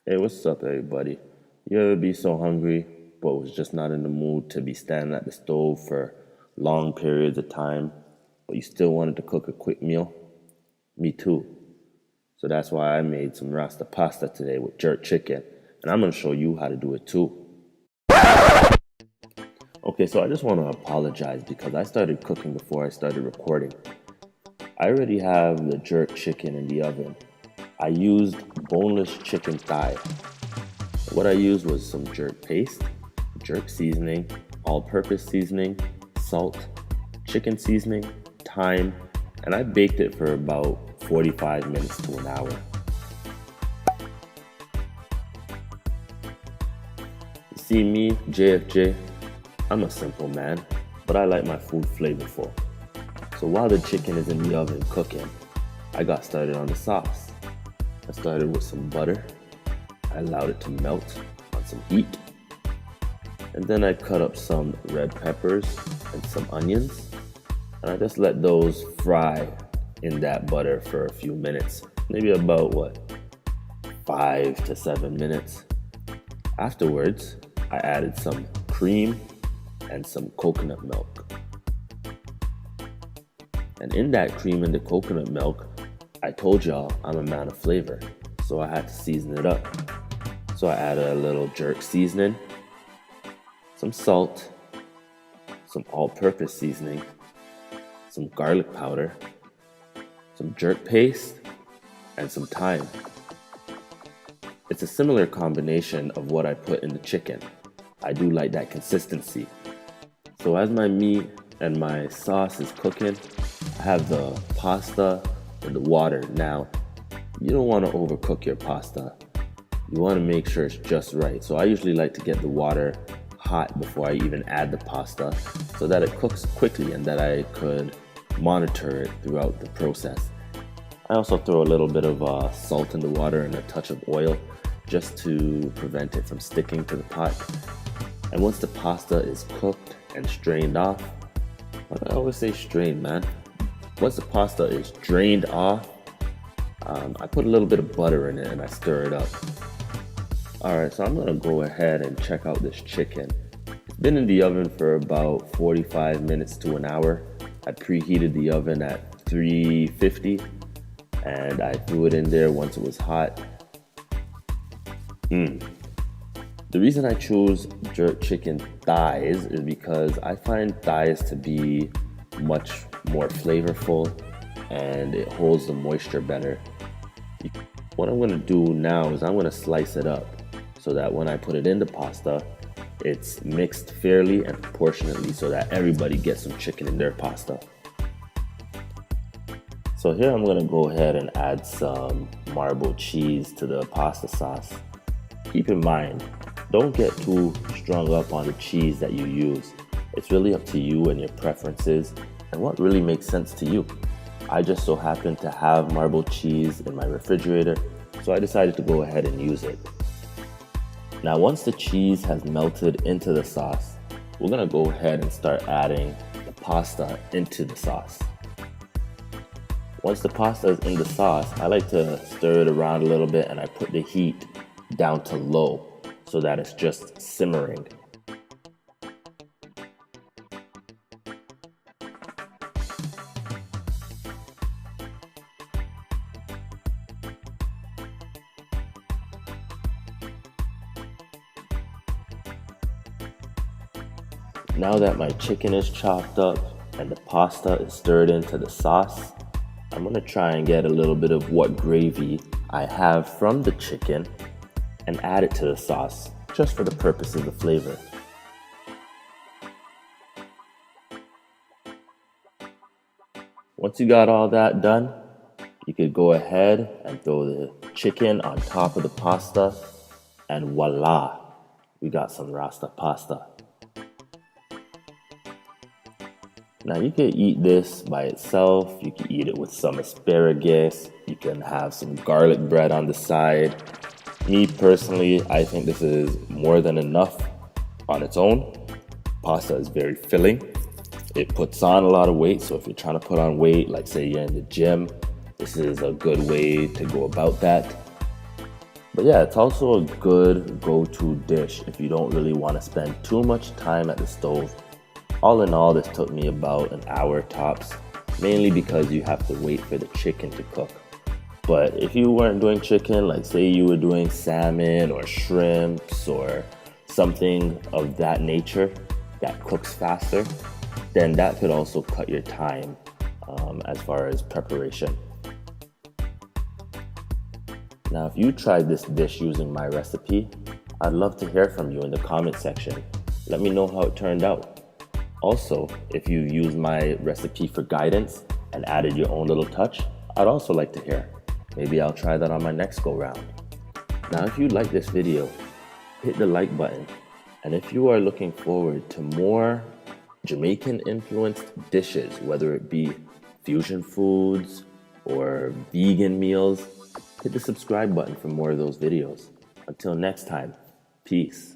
Hey, what's up, everybody? You ever be so hungry, but was just not in the mood to be standing at the stove for long periods of time, but you still wanted to cook a quick meal? Me too. So that's why I made some Rasta pasta today with jerk chicken, and I'm gonna show you how to do it too. Okay, so I just want to apologize because I started cooking before I started recording. I already have the jerk chicken in the oven. I used boneless chicken thigh. What I used was some jerk paste, jerk seasoning, all-purpose seasoning, salt, chicken seasoning, thyme, and I baked it for about 45 minutes to an hour. You see me, JFJ, I'm a simple man, but I like my food flavorful. So while the chicken is in the oven cooking, I got started on the sauce. I started with some butter. I allowed it to melt on some heat. And then I cut up some red peppers and some onions. And I just let those fry in that butter for a few minutes. Maybe about 5 to 7 minutes. Afterwards, I added some cream and some coconut milk. And in that cream and the coconut milk, I told y'all I'm a man of flavor, so I had to season it up. So I added a little jerk seasoning, some salt, some all-purpose seasoning, some garlic powder, some jerk paste, and some thyme. It's a similar combination of what I put in the chicken. I do like that consistency. So as my meat and my sauce is cooking, I have the pasta and the water. Now, you don't want to overcook your pasta. You want to make sure it's just right. So I usually like to get the water hot before I even add the pasta so that it cooks quickly and that I could monitor it throughout the process. I also throw a little bit of salt in the water and a touch of oil just to prevent it from sticking to the pot. And once the pasta is cooked and strained off, why do I always say strained, man? Once the pasta is drained off, I put a little bit of butter in it and I stir it up. Alright, so I'm gonna go ahead and check out this chicken. It's been in the oven for about 45 minutes to an hour. I preheated the oven at 350 and I threw it in there once it was hot. The reason I chose jerk chicken thighs is because I find thighs to be much more flavorful and it holds the moisture better. What I'm going to do now is I'm going to slice it up so that when I put it in the pasta, it's mixed fairly and proportionately so that everybody gets some chicken in their pasta. So here I'm going to go ahead and add some marble cheese to the pasta sauce. Keep in mind, don't get too strung up on the cheese that you use. It's really up to you and your preferences and what really makes sense to you. I just so happen to have marble cheese in my refrigerator, so I decided to go ahead and use it. Now once the cheese has melted into the sauce, we're gonna go ahead and start adding the pasta into the sauce. Once the pasta is in the sauce, I like to stir it around a little bit and I put the heat down to low so that it's just simmering. Now that my chicken is chopped up and the pasta is stirred into the sauce, I'm going to try and get a little bit of what gravy I have from the chicken and add it to the sauce just for the purposes of flavor. Once you got all that done, you could go ahead and throw the chicken on top of the pasta and voila, we got some Rasta pasta. Now you can eat this by itself, you can eat it with some asparagus, you can have some garlic bread on the side. Me personally, I think this is more than enough on its own. Pasta is very filling. It puts on a lot of weight, so if you're trying to put on weight, like say you're in the gym, this is a good way to go about that. But yeah, it's also a good go-to dish if you don't really want to spend too much time at the stove. All in all, this took me about an hour tops, mainly because you have to wait for the chicken to cook. But if you weren't doing chicken, like say you were doing salmon or shrimps or something of that nature that cooks faster, then that could also cut your time as far as preparation. Now, if you tried this dish using my recipe, I'd love to hear from you in the comment section. Let me know how it turned out. Also, if you used my recipe for guidance and added your own little touch, I'd also like to hear. Maybe I'll try that on my next go round. Now, if you like this video, hit the like button. And if you are looking forward to more Jamaican influenced dishes, whether it be fusion foods or vegan meals, hit the subscribe button for more of those videos. Until next time, peace.